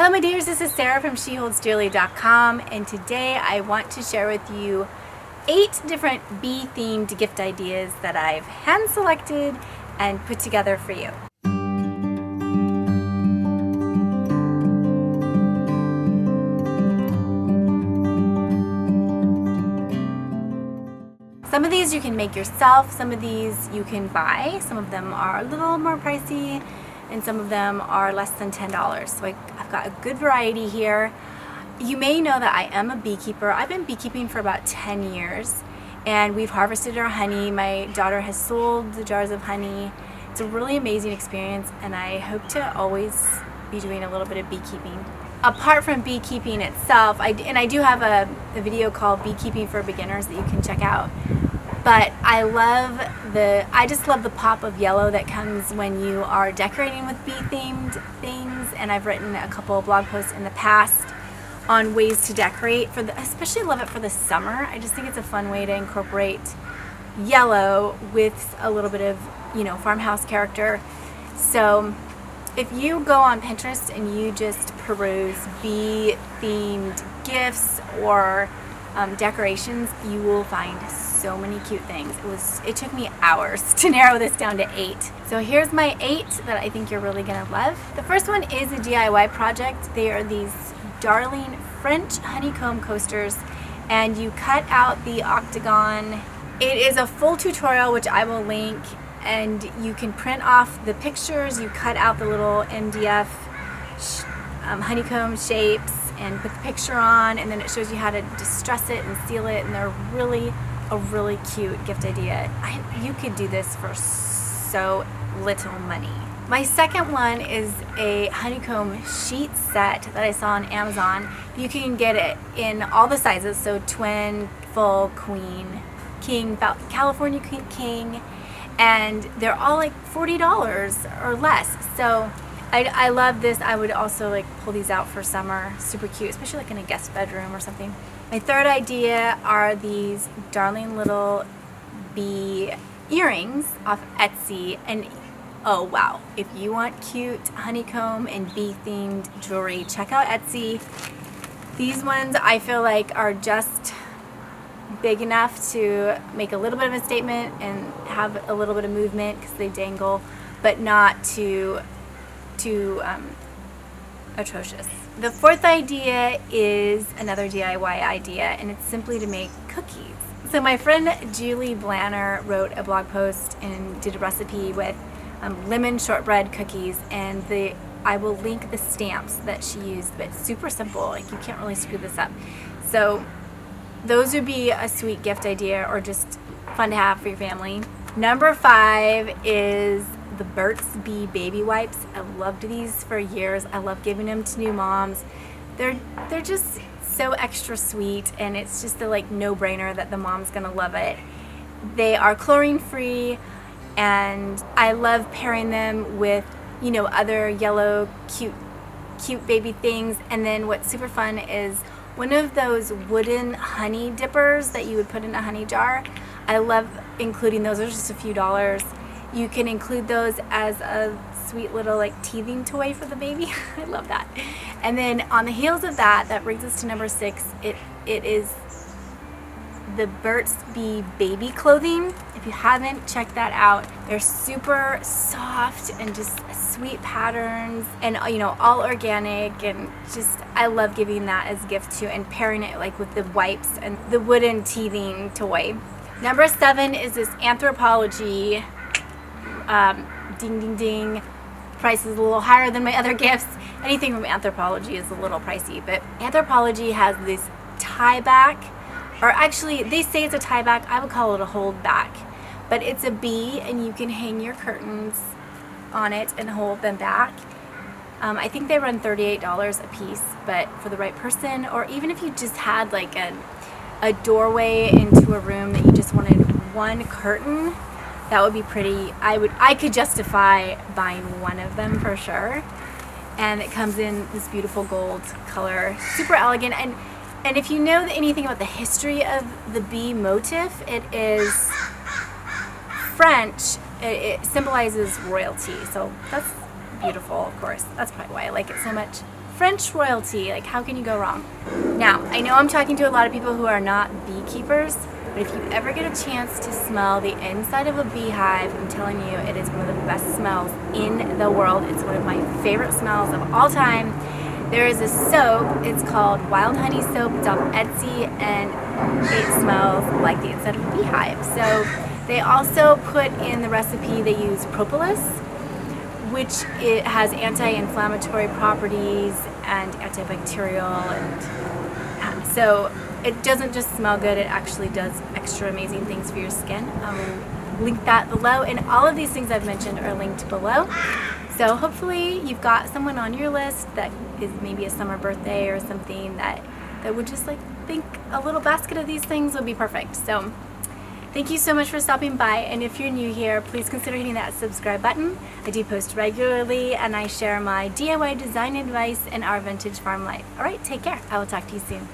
Hello my dears, this is Sarah from SheHoldsDearly.com, and today I want to share with you 8 different bee themed gift ideas that I've hand selected and put together for you. Some of these you can make yourself, some of these you can buy, some of them are a little more pricey, and some of them are less than $10. So I've got a good variety here. You may know that I am a beekeeper. I've been beekeeping for about 10 years, and we've harvested our honey. My daughter has sold the jars of honey. It's a really amazing experience, and I hope to always be doing a little bit of beekeeping. Apart from beekeeping itself, I do have a video called Beekeeping for Beginners that you can check out. But I just love the pop of yellow that comes when you are decorating with bee-themed things, and I've written a couple of blog posts in the past on ways to decorate especially love it for the summer. I just think it's a fun way to incorporate yellow with a little bit of, farmhouse character. So if you go on Pinterest and you just peruse bee-themed gifts or decorations, you will find so many cute things. It took me hours to narrow this down to 8. So here's my 8 that I think you're really gonna love. The first one is a DIY project. They are these darling French honeycomb coasters, and you cut out the octagon. It is a full tutorial which I will link, and you can print off the pictures. You cut out the little MDF honeycomb shapes and put the picture on, and then it shows you how to distress it and seal it, and they're a really cute gift idea. You could do this for so little money. My second one is a honeycomb sheet set that I saw on Amazon. You can get it in all the sizes, so twin, full, queen, king, California king, and they're all like $40 or less. So I love this. I would also pull these out for summer. Super cute, especially in a guest bedroom or something. My third idea are these darling little bee earrings off Etsy. And oh wow, if you want cute honeycomb and bee themed jewelry, check out Etsy. These ones I feel like are just big enough to make a little bit of a statement and have a little bit of movement because they dangle, but not too atrocious. The fourth idea is another DIY idea, and it's simply to make cookies. So my friend Julie Blanner wrote a blog post and did a recipe with lemon shortbread cookies, and I will link the stamps that she used, but it's super simple. You can't really screw this up. So those would be a sweet gift idea or just fun to have for your family. Number 5 is the Burt's Bee baby wipes. I've loved these for years. I love giving them to new moms. They're just so extra sweet, and it's just a no-brainer that the mom's gonna love it. They are chlorine free, and I love pairing them with other yellow cute baby things. And then what's super fun is one of those wooden honey dippers that you would put in a honey jar. I love including those. They're just a few dollars. You can include those as a sweet little teething toy for the baby. I love that. And then on the heels of that brings us to number 6. It is the Burt's Bee baby clothing. If you haven't checked that out, they're super soft and just sweet patterns, and all organic, and just I love giving that as a gift too, and pairing it with the wipes and the wooden teething toy. Number 7 is this Anthropologie. Ding ding ding. Price is a little higher than my other gifts. Anything from Anthropologie is a little pricey, but Anthropologie has this tie back, or actually they say it's a tie back. I would call it a hold back, but it's a bee, and you can hang your curtains on it and hold them back. I think they run $38 a piece, but for the right person, or even if you just had a doorway into a room that you just wanted one curtain, that would be pretty. I could justify buying one of them for sure. And it comes in this beautiful gold color, super elegant. And if you know anything about the history of the bee motif, it is French. It symbolizes royalty. So that's beautiful, of course. That's probably why I like it so much. French royalty. Like, how can you go wrong? Now, I know I'm talking to a lot of people who are not beekeepers, but if you ever get a chance to smell the inside of a beehive, I'm telling you, it is one of the best smells in the world. It's one of my favorite smells of all time. There is a soap, it's called Wild Honey Soap, it's on Etsy, and it smells like the inside of a beehive. So they also put in the recipe, they use propolis, which it has anti-inflammatory properties and antibacterial, and so it doesn't just smell good, it actually does extra amazing things for your skin. I will link that below, and all of these things I've mentioned are linked below. So hopefully you've got someone on your list that is maybe a summer birthday or something that would just like think a little basket of these things would be perfect. So thank you so much for stopping by, and if you're new here, please consider hitting that subscribe button. I do post regularly, and I share my DIY design advice and our vintage farm life. All right, take care. I will talk to you soon.